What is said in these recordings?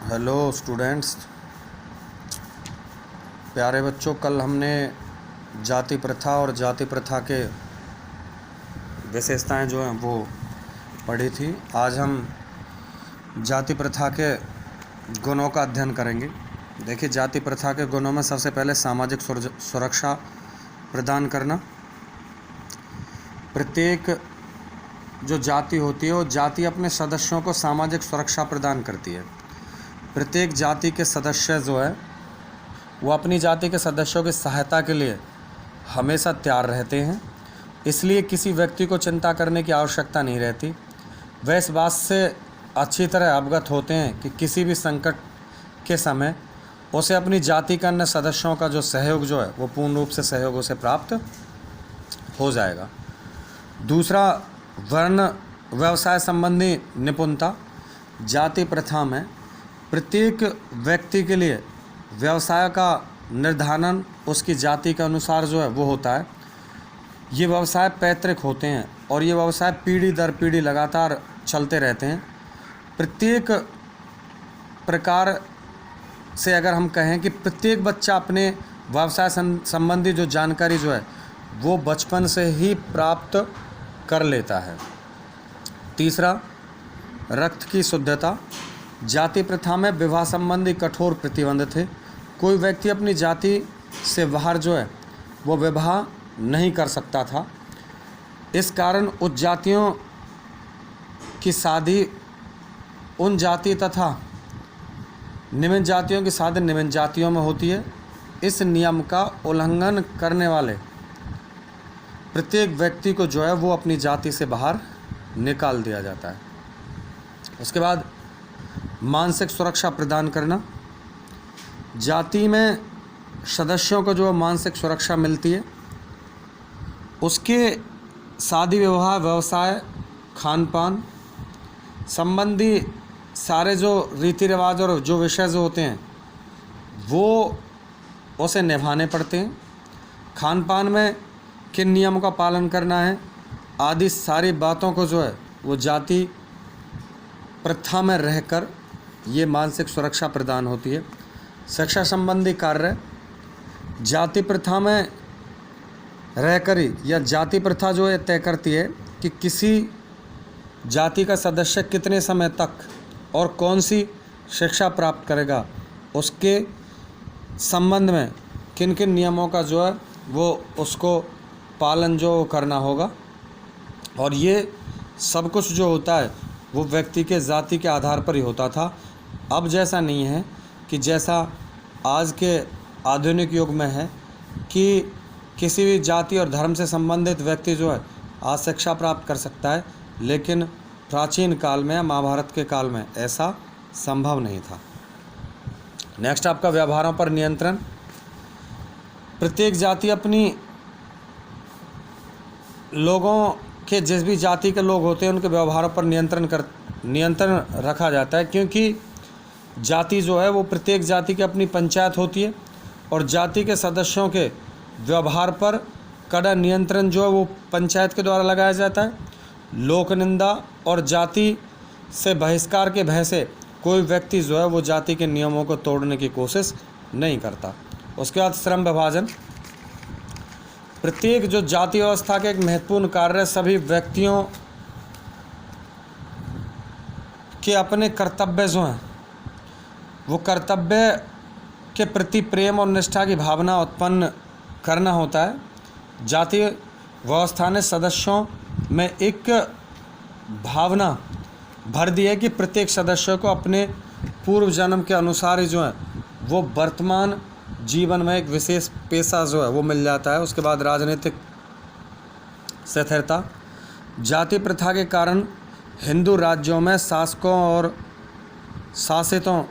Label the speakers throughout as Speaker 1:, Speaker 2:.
Speaker 1: Hello students, प्यारे बच्चों। कल हमने जाति प्रथा और जाति प्रथा के विशेषताएं जो हैं वो पढ़ी थी। आज हम जाति प्रथा के गुणों का अध्ययन करेंगे। देखिए, जाति प्रथा के गुणों में सबसे पहले सामाजिक सुरक्षा प्रदान करना। प्रत्येक जो जाति होती है वो जाति अपने सदस्यों को सामाजिक सुरक्षा प्रदान करती है। प्रत्येक जाति के सदस्य जो है वो अपनी जाति के सदस्यों की सहायता के लिए हमेशा तैयार रहते हैं, इसलिए किसी व्यक्ति को चिंता करने की आवश्यकता नहीं रहती। वह इस बात से अच्छी तरह अवगत होते हैं कि किसी भी संकट के समय उसे अपनी जाति के अन्य सदस्यों का जो सहयोग जो है वो पूर्ण रूप से सहयोग उसे प्राप्त हो जाएगा। दूसरा, वर्ण व्यवसाय संबंधी निपुणता। जाति प्रथा में प्रत्येक व्यक्ति के लिए व्यवसाय का निर्धारण उसकी जाति के अनुसार जो है वो होता है। ये व्यवसाय पैतृक होते हैं और ये व्यवसाय पीढ़ी दर पीढ़ी लगातार चलते रहते हैं। प्रत्येक प्रकार से अगर हम कहें कि प्रत्येक बच्चा अपने व्यवसाय संबंधी जो जानकारी जो है वो बचपन से ही प्राप्त कर लेता है। तीसरा, रक्त की शुद्धता। जाति प्रथा में विवाह संबंधी कठोर प्रतिबंध थे। कोई व्यक्ति अपनी जाति से बाहर जो है वो विवाह नहीं कर सकता था। इस कारण उच्च जातियों की शादी उन जाति तथा निम्न जातियों की शादी निम्न जातियों में होती है। इस नियम का उल्लंघन करने वाले प्रत्येक व्यक्ति को जो है वो अपनी जाति से बाहर निकाल दिया जाता है। उसके बाद मानसिक सुरक्षा प्रदान करना। जाति में सदस्यों को जो मानसिक सुरक्षा मिलती है उसके शादी विवाह व्यवसाय खान पान संबंधी सारे जो रीति रिवाज और जो विषय जो होते हैं वो उसे निभाने पड़ते हैं। खान पान में किन नियमों का पालन करना है आदि सारी बातों को जो है वो जाति प्रथा में रहकर ये मानसिक सुरक्षा प्रदान होती है। शिक्षा संबंधी कार्य। जाति प्रथा में रहकर ही या जाति प्रथा जो है तय करती है कि किसी जाति का सदस्य कितने समय तक और कौन सी शिक्षा प्राप्त करेगा, उसके संबंध में किन किन नियमों का जो है वो उसको पालन जो करना होगा। और ये सब कुछ जो होता है वो व्यक्ति के जाति के आधार पर ही होता था। अब जैसा नहीं है कि जैसा आज के आधुनिक युग में है कि किसी भी जाति और धर्म से संबंधित व्यक्ति जो है आज शिक्षा प्राप्त कर सकता है, लेकिन प्राचीन काल में महाभारत के काल में ऐसा संभव नहीं था। नेक्स्ट, आपका व्यवहारों पर नियंत्रण। प्रत्येक जाति अपनी लोगों के जिस भी जाति के लोग होते हैं उनके व्यवहारों पर नियंत्रण रखा जाता है, क्योंकि जाति जो है वो प्रत्येक जाति की अपनी पंचायत होती है और जाति के सदस्यों के व्यवहार पर कड़ा नियंत्रण जो है वो पंचायत के द्वारा लगाया जाता है। लोक निंदा और जाति से बहिष्कार के भय से कोई व्यक्ति जो है वो जाति के नियमों को तोड़ने की कोशिश नहीं करता। उसके बाद श्रम विभाजन। प्रत्येक जो जाति व्यवस्था के एक महत्वपूर्ण कार्य सभी व्यक्तियों के अपने कर्तव्य जो हैं वो कर्तव्य के प्रति प्रेम और निष्ठा की भावना उत्पन्न करना होता है। जाति व्यवस्था ने सदस्यों में एक भावना भर दी है कि प्रत्येक सदस्य को अपने पूर्व जन्म के अनुसार ही जो है वो वर्तमान जीवन में एक विशेष पेशा जो है वो मिल जाता है। उसके बाद राजनीतिक स्थिरता। जाति प्रथा के कारण हिंदू राज्यों में शासकों और शासितों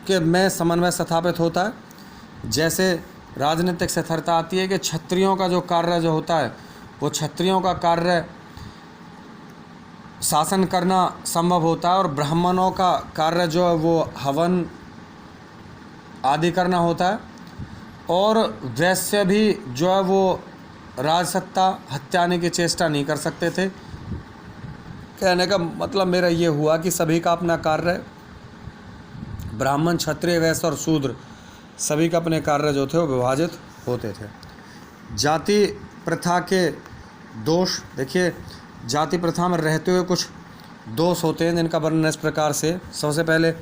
Speaker 1: के में समन्वय स्थापित होता है। जैसे राजनीतिक स्थिरता आती है कि क्षत्रियों का जो कार्य जो होता है वो क्षत्रियों का कार्य शासन करना संभव होता है और ब्राह्मणों का कार्य जो है वो हवन आदि करना होता है। और वैश्य भी जो है वो राजसत्ता हत्याने की चेष्टा नहीं कर सकते थे। कहने का मतलब मेरा ये हुआ कि सभी का अपना कार्य ब्राह्मण, क्षत्रिय, वैश्य और शूद्र सभी के अपने कार्य जो थे वो विभाजित होते थे। जाति प्रथा के दोष, देखिए जाति प्रथा में रहते हुए कुछ दोष होते हैं जिनका वर्णन इस प्रकार से। सबसे पहले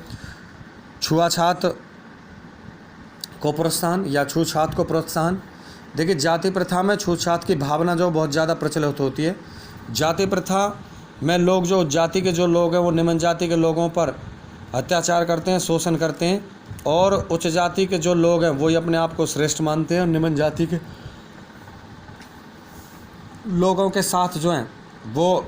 Speaker 1: छुआछात को प्रोत्साहन या छूछात को प्रोत्साहन। देखिए जाति प्रथा में छूछात की भावना जो बहुत ज़्यादा प्रचलित होती है। जाति प्रथा में लोग जो जाति के जो लोग हैं वो निम्न जाति के लोगों पर अत्याचार करते हैं, शोषण करते हैं, और उच्च जाति के जो लोग हैं वही अपने आप को श्रेष्ठ मानते हैं और निम्न जाति के लोगों के साथ जो हैं वो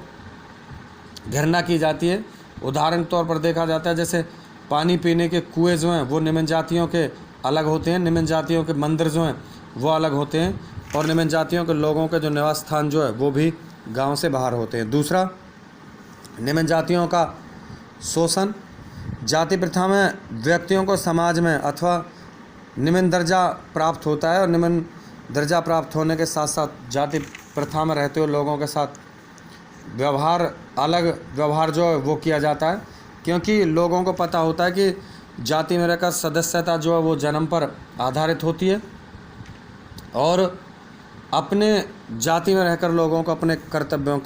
Speaker 1: घृणा की जाती है। उदाहरण के तौर पर देखा जाता है जैसे पानी पीने के कुएं जो हैं वो निम्न जातियों के अलग होते हैं, निम्न जातियों के मंदिर जो हैं वो अलग होते हैं, और निम्न जातियों के लोगों के जो निवास स्थान जो है वो भी गांव से बाहर होते हैं। दूसरा, निम्न जातियों का शोषण। जाति प्रथा में व्यक्तियों को समाज में अथवा निम्न दर्जा प्राप्त होता है, और निम्न दर्जा प्राप्त होने के साथ साथ जाति प्रथा में रहते हुए लोगों के साथ व्यवहार, अलग व्यवहार जो है वो किया जाता है, क्योंकि लोगों को पता होता है कि जाति में रहकर सदस्यता जो है वो जन्म पर आधारित होती है, और अपने जाति में रहकर लोगों को अपने कर्तव्यों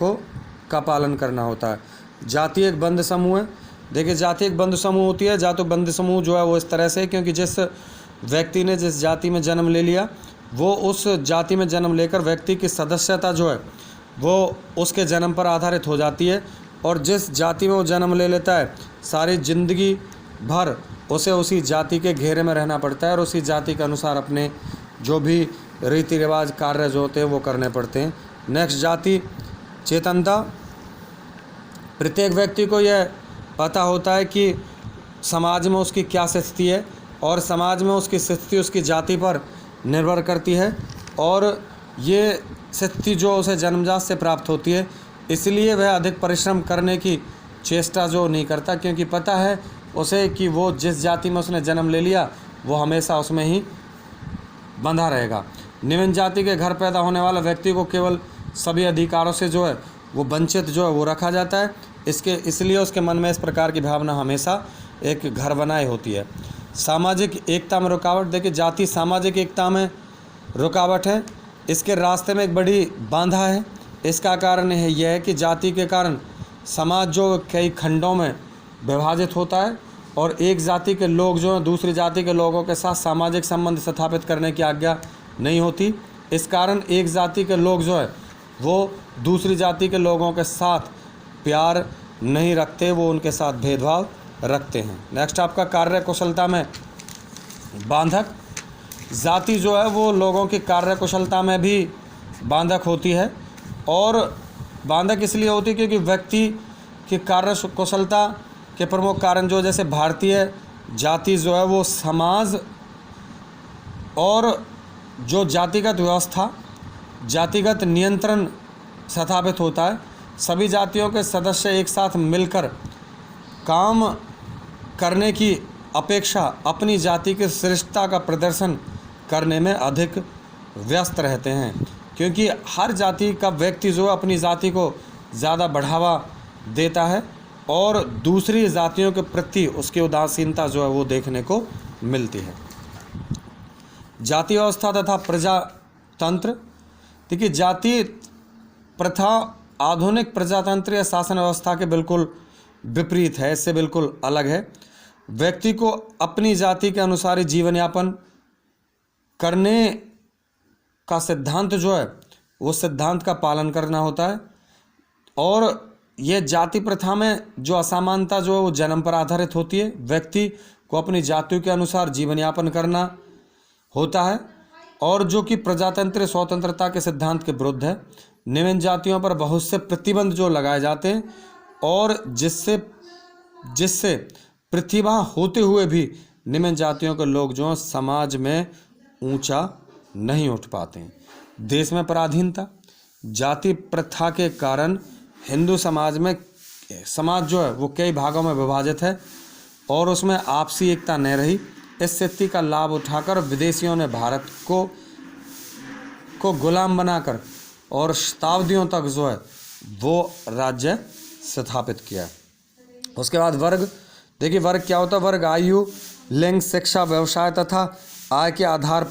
Speaker 1: का पालन करना होता है। जाति एक बंद समूह है। देखिए जाति एक बंद समूह होती है। जाति बंद समूह जो है वो इस तरह से, क्योंकि जिस व्यक्ति ने जिस जाति में जन्म ले लिया वो उस जाति में जन्म लेकर व्यक्ति की सदस्यता जो है वो उसके जन्म पर आधारित हो जाती है, और जिस जाति में वो जन्म ले लेता है सारी जिंदगी भर उसे उसी जाति के घेरे में रहना पड़ता है, और उसी जाति के अनुसार अपने जो भी रीति रिवाज कार्य जो होते हैं वो करने पड़ते हैं। नेक्स्ट, जाति चेतनता। प्रत्येक व्यक्ति को यह पता होता है कि समाज में उसकी क्या स्थिति है, और समाज में उसकी स्थिति उसकी जाति पर निर्भर करती है, और ये स्थिति जो उसे जन्मजात से प्राप्त होती है, इसलिए वह अधिक परिश्रम करने की चेष्टा जो नहीं करता, क्योंकि पता है उसे कि वो जिस जाति में उसने जन्म ले लिया वो हमेशा उसमें ही बंधा रहेगा। निम्न जाति के घर पैदा होने वाला व्यक्ति को केवल सभी अधिकारों से जो है वो वंचित जो है वो रखा जाता है, इसलिए उसके मन में इस प्रकार की भावना हमेशा एक घर बनाए होती है। सामाजिक एकता में रुकावट। देखिए जाति सामाजिक एकता में रुकावट है, इसके रास्ते में एक बड़ी बाधा है। इसका कारण यह है कि जाति के कारण समाज जो कई खंडों में विभाजित होता है, और एक जाति के लोग जो हैं दूसरी जाति के लोगों के साथ सामाजिक संबंध स्थापित करने की आज्ञा नहीं होती। इस कारण एक जाति के लोग जो है वो दूसरी जाति के लोगों के साथ प्यार नहीं रखते, वो उनके साथ भेदभाव रखते हैं। नेक्स्ट, आपका कार्य कुशलता में बांधक। जाति जो है वो लोगों की कार्य कुशलता में भी बांधक होती है, और बांधक इसलिए होती है क्योंकि व्यक्ति की कार्य कुशलता के प्रमुख कारण जो जैसे भारतीय जाति जो है वो समाज और जो जातिगत व्यवस्था, जातिगत नियंत्रण स्थापित होता है। सभी जातियों के सदस्य एक साथ मिलकर काम करने की अपेक्षा अपनी जाति की श्रेष्ठता का प्रदर्शन करने में अधिक व्यस्त रहते हैं, क्योंकि हर जाति का व्यक्ति जो अपनी जाति को ज़्यादा बढ़ावा देता है, और दूसरी जातियों के प्रति उसकी उदासीनता जो है वो देखने को मिलती है। जाति व्यवस्था तथा प्रजातंत्र। देखिए जाति प्रथा आधुनिक प्रजातंत्र या शासन व्यवस्था के बिल्कुल विपरीत है, इससे बिल्कुल अलग है। व्यक्ति को अपनी जाति के अनुसार ही जीवन यापन करने का सिद्धांत जो है वो सिद्धांत का पालन करना होता है, और यह जाति प्रथा में जो असमानता जो है वो जन्म पर आधारित होती है। व्यक्ति को अपनी जातियों के अनुसार जीवन यापन करना होता है, और जो कि प्रजातंत्र स्वतंत्रता के सिद्धांत के विरुद्ध है। निम्न जातियों पर बहुत से प्रतिबंध जो लगाए जाते हैं, और जिससे प्रतिभा होते हुए भी निम्न जातियों के लोग जो समाज में ऊंचा नहीं उठ पाते हैं। देश में पराधीनता। जाति प्रथा के कारण हिंदू समाज जो है वो कई भागों में विभाजित है, और उसमें आपसी एकता नहीं रही। इस स्थिति का लाभ उठाकर विदेशियों ने भारत को गुलाम बनाकर और शताब्दियों तक जो है वो राज्य स्थापित किया। उसके बाद वर्ग। देखिए वर्ग क्या होता है। वर्ग आयु, लिंग, शिक्षा, व्यवसाय तथा आय के आधार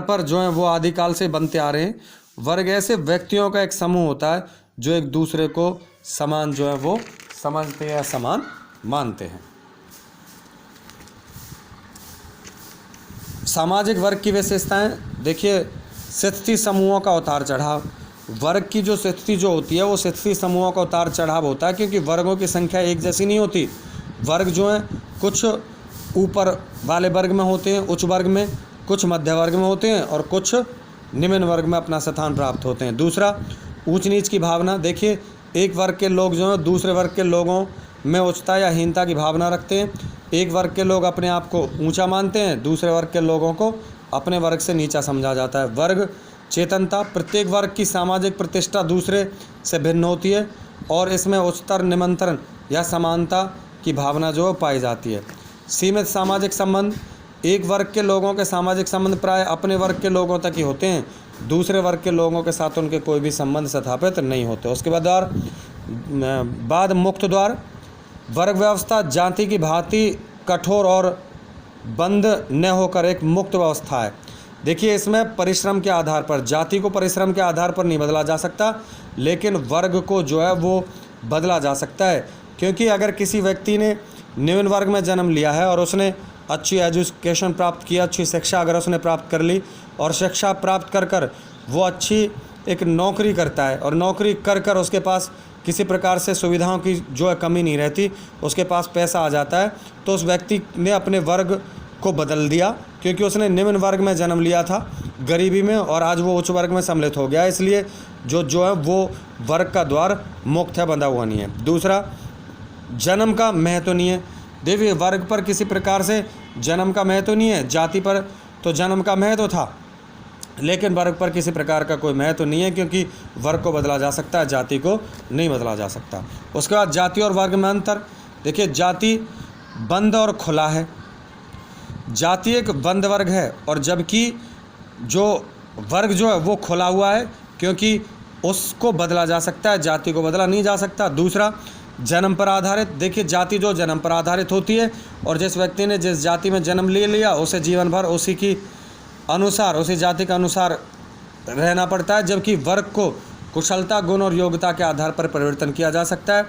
Speaker 1: पर जो है वो आदिकाल से बनते आ रहे हैं। वर्ग ऐसे व्यक्तियों का एक समूह होता है जो एक दूसरे को समान जो है वो समझते हैं या समान मानते हैं। सामाजिक वर्ग की विशेषताएं देखिए, स्थिति समूहों का उतार चढ़ाव। वर्ग की जो स्थिति जो होती है वो स्थिति समूहों का उतार चढ़ाव होता है, क्योंकि वर्गों की संख्या एक जैसी नहीं होती। वर्ग जो हैं कुछ ऊपर वाले वर्ग में होते हैं, उच्च वर्ग में, कुछ मध्य वर्ग में होते हैं और कुछ निम्न वर्ग में अपना स्थान प्राप्त होते हैं। दूसरा, ऊंच नीच की भावना। देखिए, एक वर्ग के लोग जो हैं दूसरे वर्ग के लोगों में उच्चता या हीनता की भावना रखते हैं। एक वर्ग के लोग अपने आप को ऊंचा मानते हैं, दूसरे वर्ग के लोगों को अपने वर्ग से नीचा समझा जाता है। वर्ग चेतनता। प्रत्येक वर्ग की सामाजिक प्रतिष्ठा दूसरे से भिन्न होती है और इसमें उच्चतर, निमंत्रण या समानता की भावना जो पाई जाती है। सीमित सामाजिक संबंध। एक वर्ग के लोगों के सामाजिक संबंध प्राय अपने वर्ग के लोगों तक ही होते हैं, दूसरे वर्ग के लोगों के साथ उनके कोई भी संबंध स्थापित नहीं होते। उसके बाद मुक्त द्वार। वर्ग व्यवस्था जाति की भांति कठोर और बंद न होकर एक मुक्त व्यवस्था है। देखिए, इसमें परिश्रम के आधार पर, जाति को परिश्रम के आधार पर नहीं बदला जा सकता, लेकिन वर्ग को जो है वो बदला जा सकता है। क्योंकि अगर किसी व्यक्ति ने निम्न वर्ग में जन्म लिया है और उसने अच्छी एजुकेशन प्राप्त किया, अच्छी शिक्षा अगर उसने प्राप्त कर ली और शिक्षा प्राप्त कर कर वो अच्छी एक नौकरी करता है और नौकरी कर कर उसके पास किसी प्रकार से सुविधाओं की जो है कमी नहीं रहती, उसके पास पैसा आ जाता है, तो उस व्यक्ति ने अपने वर्ग को बदल दिया, क्योंकि उसने निम्न वर्ग में जन्म लिया था गरीबी में और आज वो उच्च वर्ग में सम्मिलित हो गया। इसलिए जो है वो वर्ग का द्वार मुक्त है, बंधा हुआ नहीं है। दूसरा, जन्म का महत्व नहीं है। देखिए, वर्ग पर किसी प्रकार से जन्म का महत्व नहीं है। जाति पर तो जन्म का महत्व था, लेकिन वर्ग पर किसी प्रकार का कोई महत्व नहीं है, क्योंकि वर्ग को बदला जा सकता है, जाति को नहीं बदला जा सकता। उसके बाद जाति और वर्ग में अंतर। देखिए, जाति बंद और खुला है। जाति एक बंद वर्ग है और जबकि जो वर्ग जो है वो खुला हुआ है, क्योंकि उसको बदला जा सकता है, जाति को बदला नहीं जा सकता। दूसरा, जन्म पर आधारित। देखिए, जाति जो जन्म पर आधारित होती है और जिस व्यक्ति ने जिस जाति में जन्म ले लिया उसे जीवन भर उसी की अनुसार, उसी जाति के अनुसार रहना पड़ता है, जबकि वर्ग को कुशलता, गुण और योग्यता के आधार पर परिवर्तन किया जा सकता है।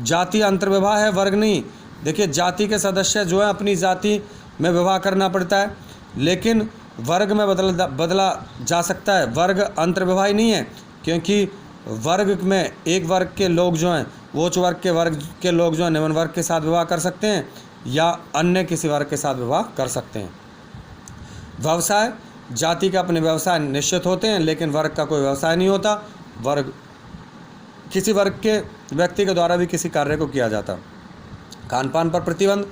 Speaker 1: जाति अंतर्विवाह है, वर्ग नहीं। देखिए, जाति के सदस्य जो है अपनी जाति में विवाह करना पड़ता है, लेकिन वर्ग में बदला जा सकता है। वर्ग अंतर्विवाही नहीं है, क्योंकि वर्ग में एक वर्ग के लोग जो हैं वो उच्च वर्ग के लोग जो हैं निम्न वर्ग के साथ विवाह कर सकते हैं या अन्य किसी वर्ग के साथ विवाह कर सकते हैं। व्यवसाय। जाति के अपने व्यवसाय निश्चित होते हैं, लेकिन वर्ग का कोई व्यवसाय नहीं होता। वर्ग किसी वर्ग के व्यक्ति के द्वारा भी किसी कार्य को किया जाता। खानपान पर प्रतिबंध।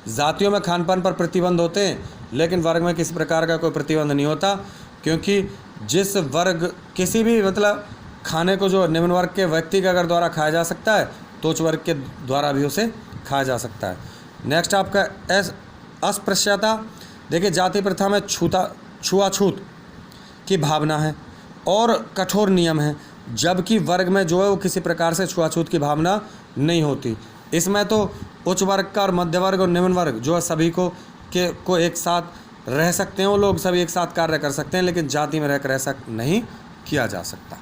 Speaker 1: जातियों में खानपान पर प्रतिबंध होते हैं, लेकिन वर्ग में किसी प्रकार का कोई प्रतिबंध नहीं होता, क्योंकि जिस वर्ग किसी भी खाने को जो निम्न वर्ग के व्यक्ति के अगर द्वारा खाया जा सकता है तो उच्च वर्ग के द्वारा भी उसे खाया जा सकता है। नेक्स्ट आपका अस्पृश्यता। देखिए, जाति प्रथा में छुआछूत की भावना है और कठोर नियम है, जबकि वर्ग में जो है वो किसी प्रकार से छुआछूत की भावना नहीं होती। इसमें तो उच्च वर्ग का और मध्य वर्ग और निम्न वर्ग जो है सभी को एक साथ रह सकते हैं, वो लोग सभी एक साथ कार्य कर सकते हैं, लेकिन जाति में रहकर ऐसा नहीं किया जा सकता।